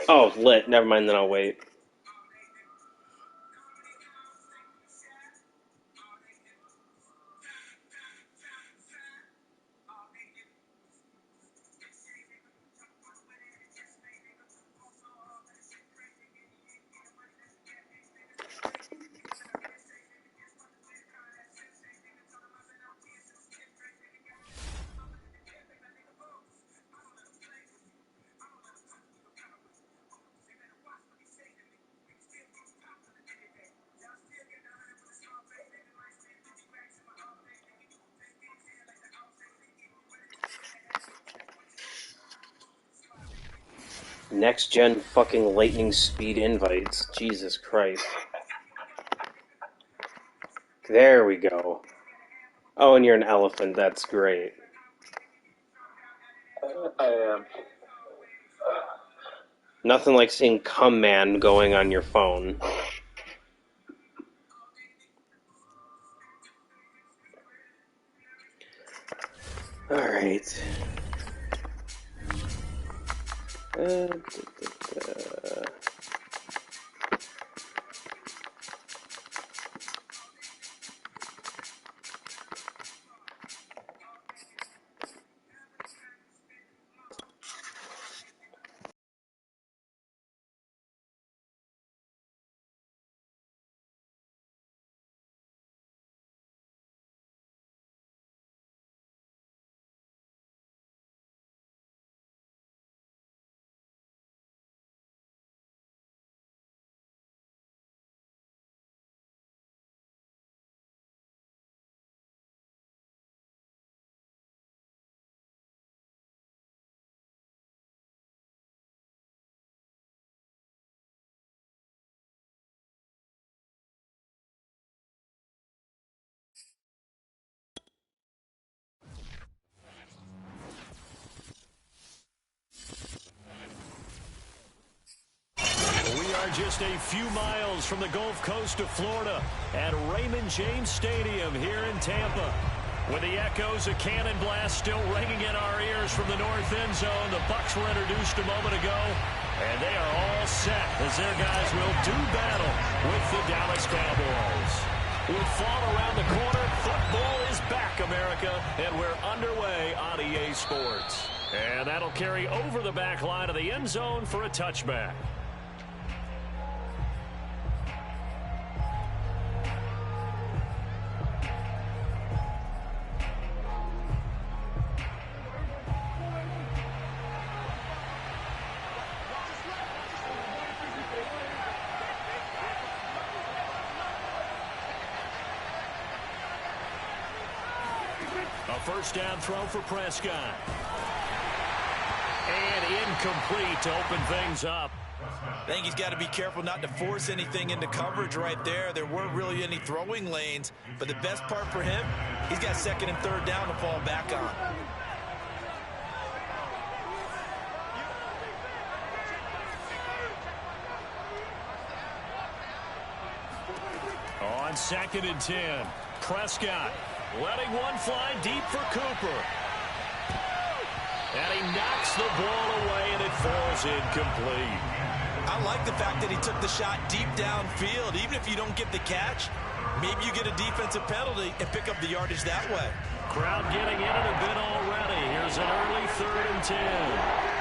Oh, lit. Never mind, then I'll wait. Next gen fucking lightning speed invites. Jesus Christ. There we go. Oh, and you're an elephant. That's great. I am. Nothing like seeing Cum Man going on your phone. Alright. Just a few miles from the Gulf Coast of Florida at Raymond James Stadium here in Tampa. With the echoes of cannon blast still ringing in our ears from the north end zone, the Bucs were introduced a moment ago, and they are all set as their guys will do battle with the Dallas Cowboys. With fall around the corner, football is back, America, and we're underway on EA Sports. And that'll carry over the back line of the end zone for a touchback. A first down throw for Prescott. And incomplete to open things up. I think he's got to be careful not to force anything into coverage right there. There weren't really any throwing lanes, but the best part for him, he's got second and third down to fall back on. On 2nd and 10, Prescott letting one fly deep for Cooper. And he knocks the ball away, and it falls incomplete. I like the fact that he took the shot deep downfield. Even if you don't get the catch, maybe you get a defensive penalty and pick up the yardage that way. Crowd getting in it a bit already. Here's an early 3rd and 10.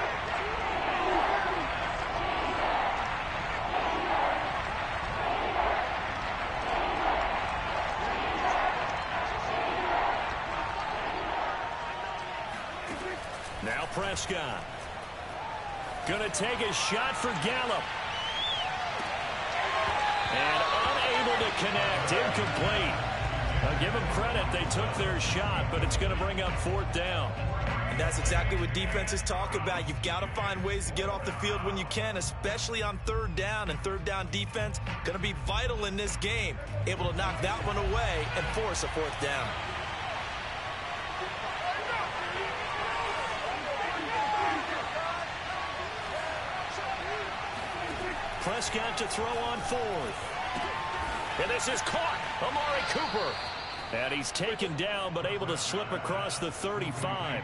Now Prescott. Gonna take a shot for Gallup. And unable to connect. Incomplete. I'll give them credit. They took their shot, but it's going to bring up 4th down. And that's exactly what defenses talk about. You've got to find ways to get off the field when you can, especially on 3rd down. And 3rd down defense going to be vital in this game. Able to knock that one away and force a 4th down. Prescott to throw on 4th. And this is caught. Amari Cooper. And he's taken down, but able to slip across the 35.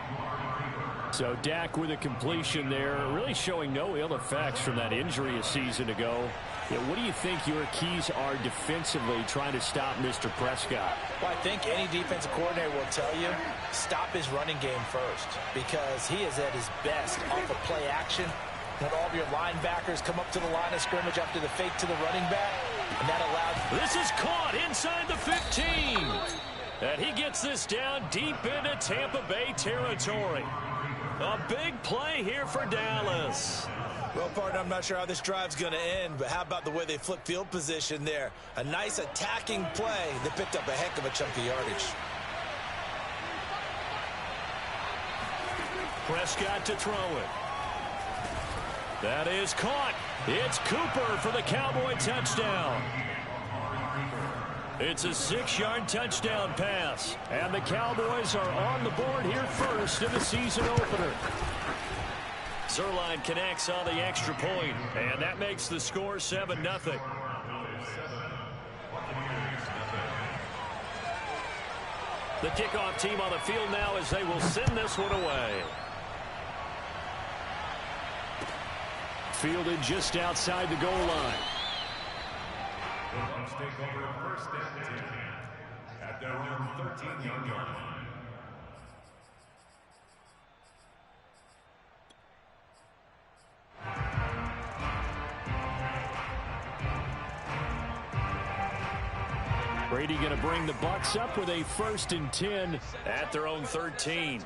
So Dak with a completion there, really showing no ill effects from that injury a season ago. Yeah, what do you think your keys are defensively trying to stop Mr. Prescott? Well, I think any defensive coordinator will tell you, stop his running game first, because he is at his best off of play action. When all of your linebackers come up to the line of scrimmage after the fake to the running back, and that allows... This is caught inside the 15. And he gets this down deep into Tampa Bay territory. A big play here for Dallas. Well, partner, I'm not sure how this drive's going to end, but how about the way they flip field position there? A nice attacking play that picked up a heck of a chunk of yardage. Prescott to throw it. That is caught. It's Cooper for the Cowboy touchdown. It's a 6-yard touchdown pass. And the Cowboys are on the board here first in the season opener. Zerline connects on the extra point, and that makes the score 7-0. The kickoff team on the field now as they will send this one away. Fielded just outside the goal line. The Bucs take over first and 10 at their own 13-yard line. Brady going to bring the Bucs up with a 1st and 10 at their own 13.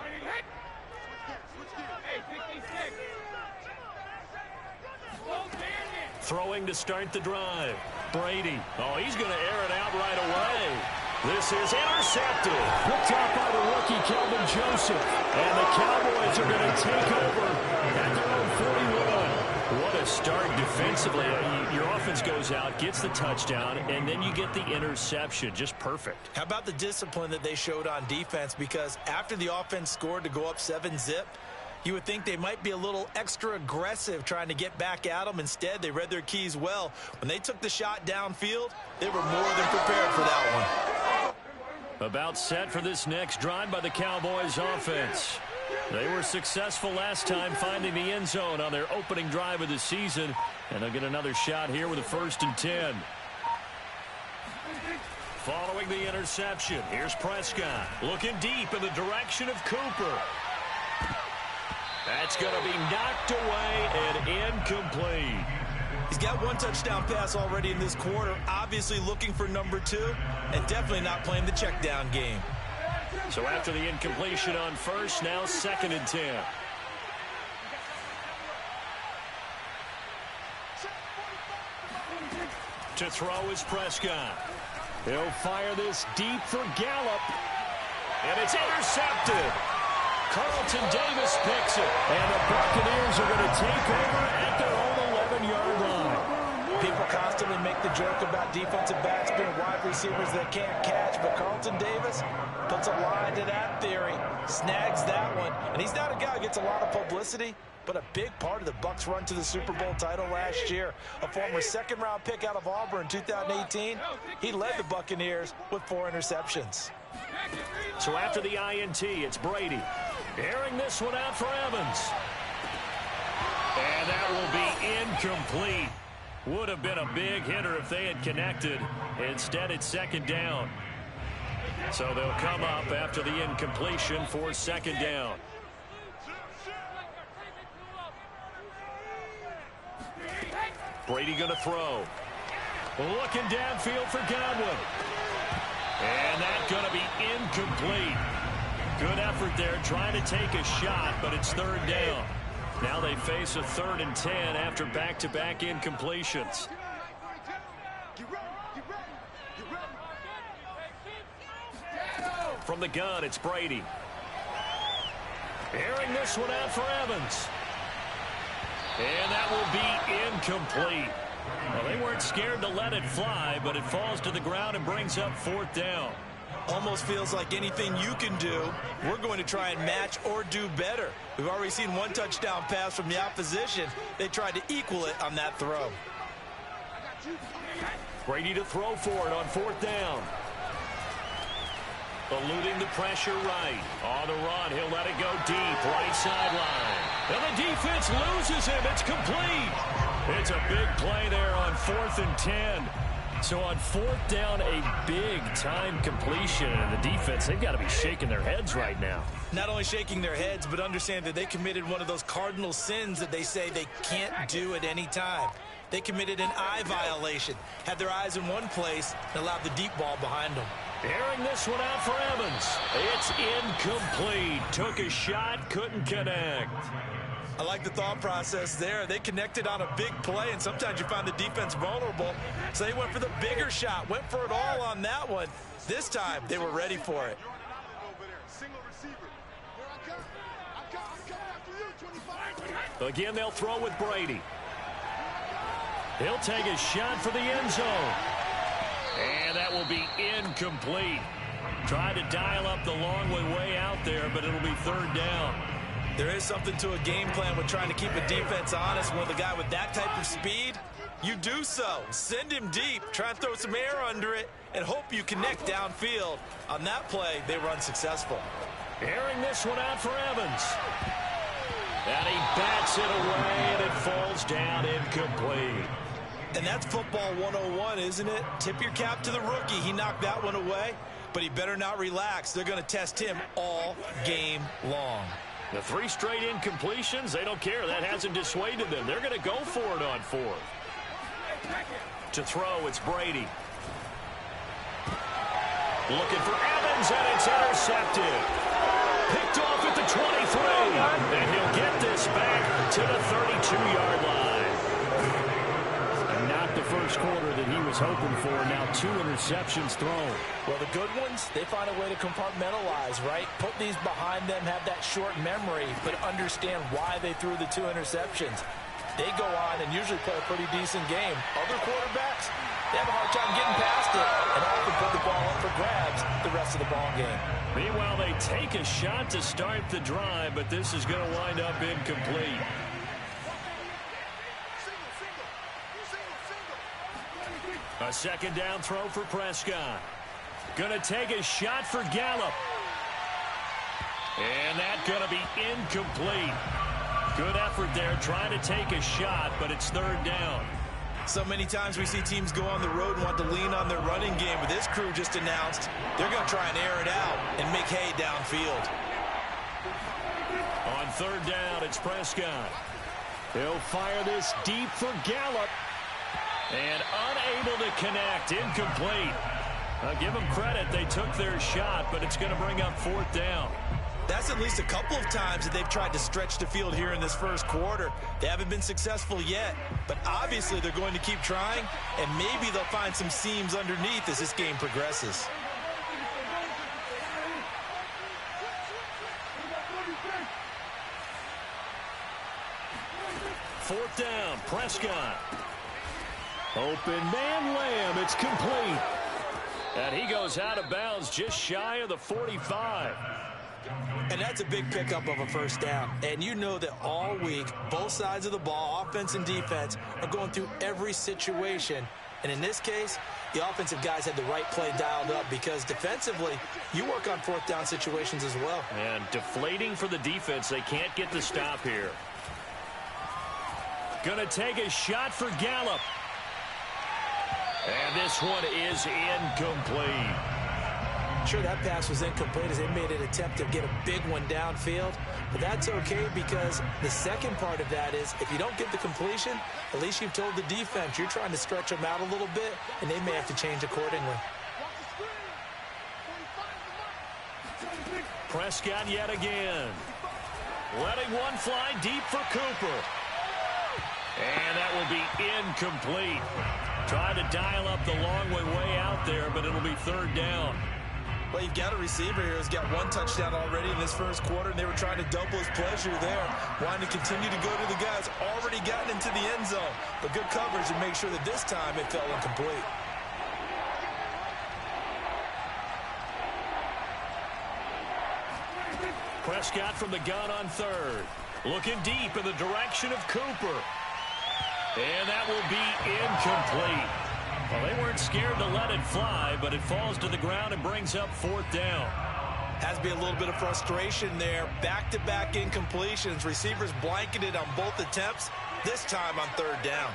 Throwing to start the drive. Brady. Oh, he's going to air it out right away. This is intercepted. Picked up by the rookie, Kelvin Joseph. And the Cowboys are going to take over at their own 41. What a start defensively. Your offense goes out, gets the touchdown, and then you get the interception. Just perfect. How about the discipline that they showed on defense? Because after the offense scored to go up 7-zip, you would think they might be a little extra aggressive trying to get back at them. Instead, they read their keys well. When they took the shot downfield, they were more than prepared for that one. About set for this next drive by the Cowboys offense. They were successful last time finding the end zone on their opening drive of the season. And they'll get another shot here with a 1st and 10. Following the interception, here's Prescott. Looking deep in the direction of Cooper. That's going to be knocked away and incomplete. He's got 1 touchdown pass already in this quarter. Obviously looking for number 2 and definitely not playing the check down game. So after the incompletion on 1st, now 2nd and 10. To throw is Prescott. He'll fire this deep for Gallup. And it's intercepted. Carlton Davis picks it. And the Buccaneers are going to take over at their own 11-yard line. People constantly make the joke about defensive backs being wide receivers that can't catch, but Carlton Davis puts a line to that theory, snags that one. And he's not a guy who gets a lot of publicity, but a big part of the Bucs' run to the Super Bowl title last year. A former 2nd-round pick out of Auburn in 2018, he led the Buccaneers with 4 interceptions. So after the INT, it's Brady. Airing this one out for Evans. And that will be incomplete. Would have been a big hitter if they had connected. Instead, it's 2nd down. So they'll come up after the incompletion for 2nd down. Brady going to throw. Looking downfield for Godwin. And that's going to be incomplete. Good effort there trying to take a shot, but it's 3rd down. Now they face a 3rd and 10 after back-to-back incompletions. From the gun, it's Brady. Airing this one out for Evans. And that will be incomplete. Well, they weren't scared to let it fly, but it falls to the ground and brings up 4th down. Almost feels like anything you can do, we're going to try and match or do better. We've already seen 1 touchdown pass from the opposition. They tried to equal it on that throw. Brady to throw for it on 4th down. Eluding the pressure right. On the run, he'll let it go deep. Right sideline. And the defense loses him. It's complete. It's a big play there on 4th and 10. So on 4th down, a big-time completion. And the defense, they've got to be shaking their heads right now. Not only shaking their heads, but understand that they committed one of those cardinal sins that they say they can't do at any time. They committed an eye violation, had their eyes in one place, and allowed the deep ball behind them. Airing this one out for Evans. It's incomplete. Took a shot, couldn't connect. I like the thought process there. They connected on a big play, and sometimes you find the defense vulnerable. So they went for the bigger shot, went for it all on that one. This time, they were ready for it. Again, they'll throw with Brady. He'll take a shot for the end zone. And that will be incomplete. Tried to dial up the long way out there, but it'll be 3rd down. There is something to a game plan with trying to keep a defense honest. With a guy with that type of speed, you do so. Send him deep, try and throw some air under it, and hope you connect downfield. On that play, they were unsuccessful. Airing this one out for Evans. And he bats it away, and it falls down incomplete. And that's football 101, isn't it? Tip your cap to the rookie. He knocked that one away, but he better not relax. They're going to test him all game long. The 3 straight incompletions, they don't care. That hasn't dissuaded them. They're going to go for it on 4th. To throw, it's Brady. Looking for Evans, and it's intercepted. Picked off at the 23. And he'll get this back to the 32-yard line. And not the first quarter that he was hoping for. Now 2 interceptions thrown. Well, the good ones, they find a way to compartmentalize, right? Put these behind them, have that short memory, but understand why they threw the 2 interceptions. They go on and usually play a pretty decent game. Other quarterbacks, they have a hard time getting past it and often put the ball up for grabs the rest of the ball game. Meanwhile, they take a shot to start the drive, but this is going to wind up incomplete. A 2nd down throw for Prescott. Going to take a shot for Gallup. And that's going to be incomplete. Good effort there trying to take a shot, but it's 3rd down. So many times we see teams go on the road and want to lean on their running game, but this crew just announced they're going to try and air it out and make hay downfield. On 3rd down, it's Prescott. He'll fire this deep for Gallup. And unable to connect, incomplete. I'll give them credit, they took their shot, but it's going to bring up 4th down. That's at least a couple of times that they've tried to stretch the field here in this first quarter. They haven't been successful yet, but obviously they're going to keep trying, and maybe they'll find some seams underneath as this game progresses. Fourth down, Prescott. Open man, Lamb, it's complete. And he goes out of bounds just shy of the 45. And that's a big pickup of a first down. And you know that all week, both sides of the ball, offense and defense, are going through every situation. And in this case, the offensive guys had the right play dialed up because defensively, you work on fourth down situations as well. And deflating for the defense. They can't get the stop here. Going to take a shot for Gallup. And this one is incomplete. Sure, that pass was incomplete as they made an attempt to get a big one downfield. But that's okay because the second part of that is if you don't get the completion, at least you've told the defense you're trying to stretch them out a little bit, and they may have to change accordingly. Prescott yet again. Letting one fly deep for Cooper. And that will be incomplete. Trying to dial up the long way out there, but it'll be third down. Well, you've got a receiver here who's got one touchdown already in this first quarter, and they were trying to double his pleasure there, wanting to continue to go to the guys already gotten into the end zone. But good coverage to make sure that this time it fell incomplete. Prescott from the gun on third. Looking deep in the direction of Cooper. And that will be incomplete. Well, they weren't scared to let it fly, but it falls to the ground and brings up 4th down. Has to be a little bit of frustration there. Back-to-back incompletions. Receivers blanketed on both attempts, this time on 3rd down.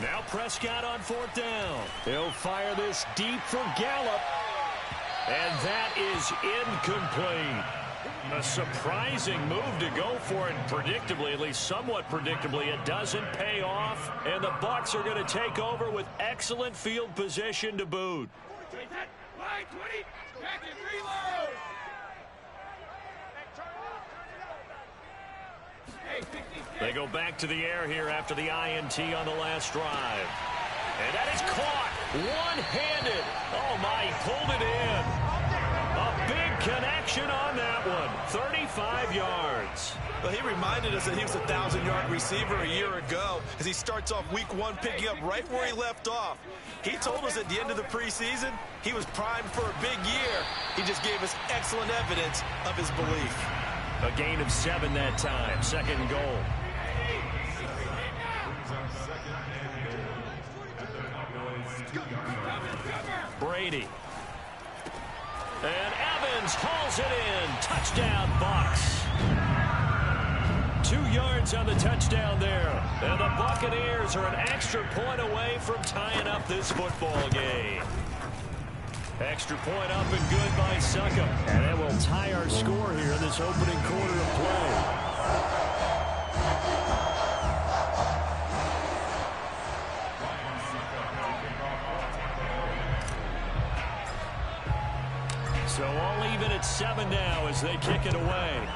Now Prescott on 4th down. He'll fire this deep for Gallup. And that is incomplete. A surprising move to go for it. Predictably, at least somewhat predictably, it doesn't pay off. And the Bucs are going to take over with excellent field position to boot. They go back to the air here after the INT on the last drive. And that is caught one-handed. Oh, my, he pulled it in. A big connection on that one. 35 yards. Well, he reminded us that he was a 1,000-yard receiver a year ago as he starts off week 1 picking up right where he left off. He told us at the end of the preseason he was primed for a big year. He just gave us excellent evidence of his belief. A gain of 7 that time. 2nd and goal. Brady. And Evans hauls it in. Touchdown, Bucs. 2 yards on the touchdown there. And the Buccaneers are an extra point away from tying up this football game. Extra point up and good by Succop. And that will tie our score here in this opening quarter of play. So all even at 7 now as they kick it away.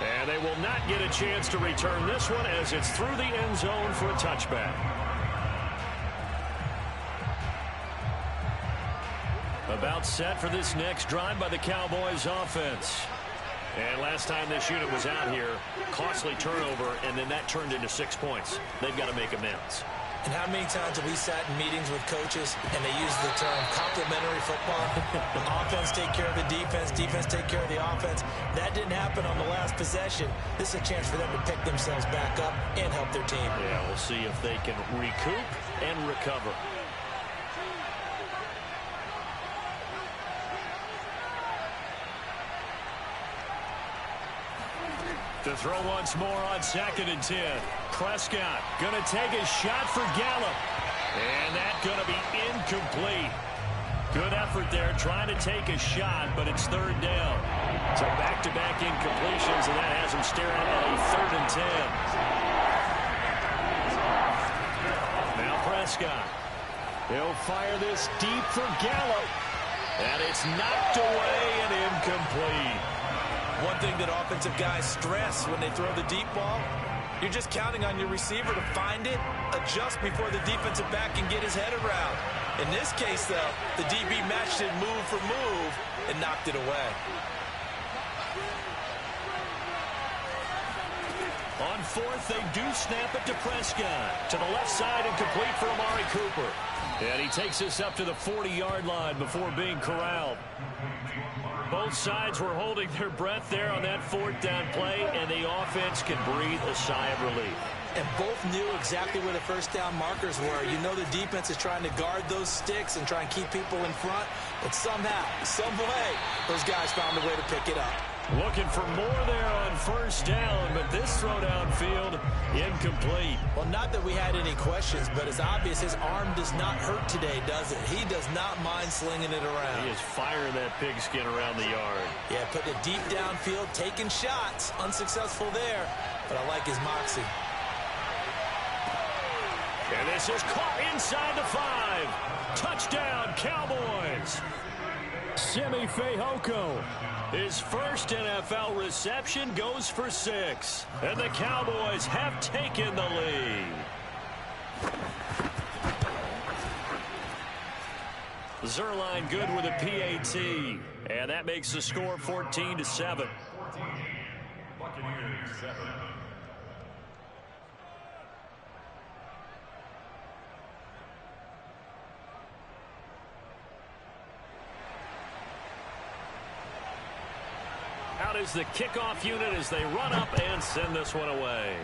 And they will not get a chance to return this one as it's through the end zone for a touchback. About set for this next drive by the Cowboys offense. And last time this unit was out here, costly turnover, and then that turned into 6 points. They've got to make amends. And how many times have we sat in meetings with coaches and they use the term complementary football? Offense take care of the defense, defense take care of the offense. That didn't happen on the last possession. This is a chance for them to pick themselves back up and help their team. Yeah, we'll see if they can recoup and recover. To throw once more on 2nd and 10. Prescott going to take a shot for Gallup. And that's going to be incomplete. Good effort there trying to take a shot, but it's 3rd down. So back-to-back incompletions, and that has him staring at a 3rd and 10. Now Prescott. He'll fire this deep for Gallup. And it's knocked away and incomplete. One thing that offensive guys stress when they throw the deep ball, you're just counting on your receiver to find it, adjust before the defensive back can get his head around. In this case, though, the DB matched it move for move and knocked it away. On 4th, they do snap it to Prescott. To the left side and complete for Amari Cooper. And he takes this up to the 40-yard line before being corralled. Both sides were holding their breath there on that 4th down play, and the offense can breathe a sigh of relief. And both knew exactly where the 1st down markers were. You know the defense is trying to guard those sticks and try and keep people in front, but somehow, some way, those guys found a way to pick it up. Looking for more there on 1st down, but this throw downfield, incomplete. Well, not that we had any questions, but it's obvious his arm does not hurt today, does it? He does not mind slinging it around. He is firing that pigskin around the yard. Yeah, putting it deep downfield, taking shots. Unsuccessful there, but I like his moxie. And this is caught inside the 5. Touchdown, Cowboys. Simi Fehoko. His first NFL reception goes for 6. And the Cowboys have taken the lead. Zerline good with a PAT. And that makes the score 14-7. Buccaneers 7. Out is the kickoff unit as they run up and send this one away.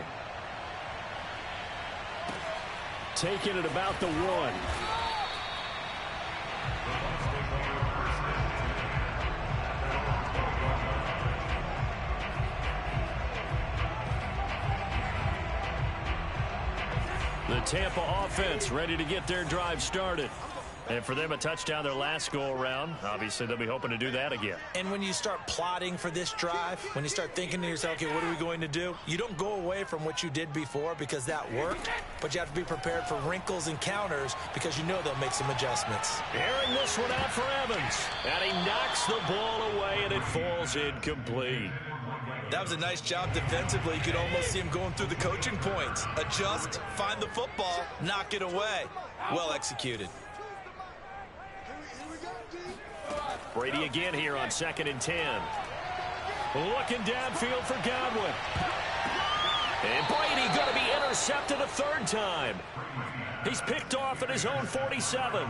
Taking it about the 1. The Tampa offense ready to get their drive started. And for them, a touchdown their last go-around. Obviously, they'll be hoping to do that again. And when you start plotting for this drive, when you start thinking to yourself, okay, what are we going to do? You don't go away from what you did before because that worked, but you have to be prepared for wrinkles and counters because you know they'll make some adjustments. Airing this one out for Evans. And he knocks the ball away, and it falls incomplete. That was a nice job defensively. You could almost see him going through the coaching points. Adjust, find the football, knock it away. Well executed. Brady again here on 2nd and 10. Looking downfield for Godwin. And Brady going to be intercepted a 3rd time. He's picked off at his own 47.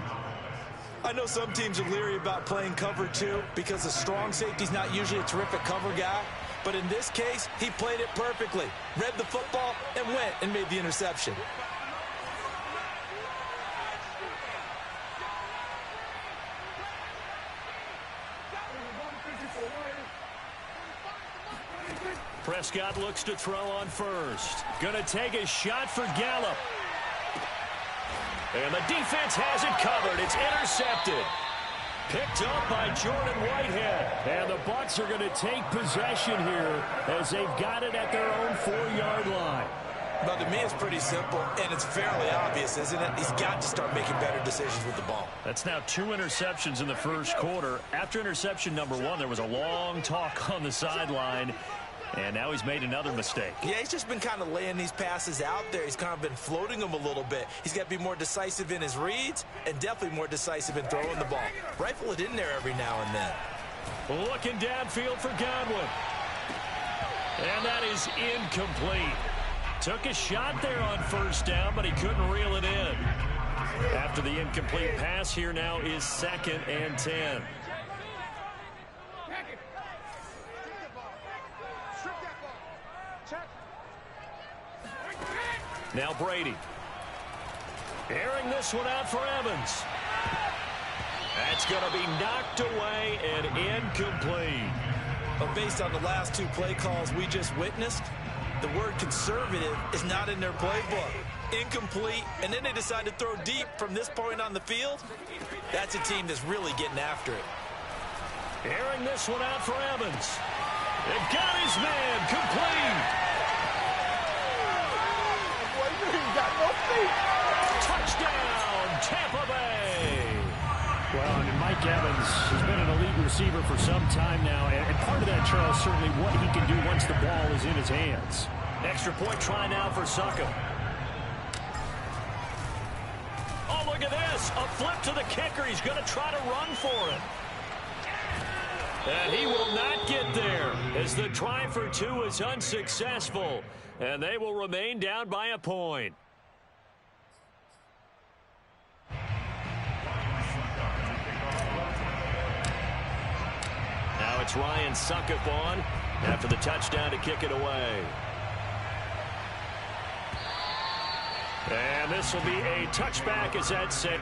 I know some teams are leery about playing cover 2 because a strong safety's not usually a terrific cover guy. But in this case, he played it perfectly. Read the football and went and made the interception. Prescott looks to throw on first. Gonna take a shot for Gallup. And the defense has it covered. It's intercepted. Picked up by Jordan Whitehead. And the Bucs are going to take possession here as they've got it at their own 4-yard line. Well, to me, it's pretty simple, and it's fairly obvious, isn't it? He's got to start making better decisions with the ball. That's now 2 interceptions in the first quarter. After interception number 1, there was a long talk on the sideline. And now he's made another mistake. Yeah, he's just been kind of laying these passes out there. He's kind of been floating them a little bit. He's got to be more decisive in his reads and definitely more decisive in throwing the ball. Rifle it in there every now and then. Looking downfield for Godwin. And that is incomplete. Took a shot there on 1st down, but he couldn't reel it in. After the incomplete pass, here now is 2nd and 10. Now Brady. Airing this one out for Evans. That's going to be knocked away and incomplete. But based on the last 2 play calls we just witnessed, the word conservative is not in their playbook. Incomplete, and then they decide to throw deep from this point on the field. That's a team that's really getting after it. Airing this one out for Evans. They've got his man complete. Touchdown, Tampa Bay. Well, I mean, Mike Evans has been an elite receiver for some time now, and part of that, Charles, certainly what he can do once the ball is in his hands. Extra point try now for Suckup. Oh, look at this. A flip to the kicker. He's going to try to run for it. And he will not get there as the try for 2 is unsuccessful. And they will remain down by a point. Now it's Ryan Suckup on after the touchdown to kick it away. And this will be a touchback as that's set.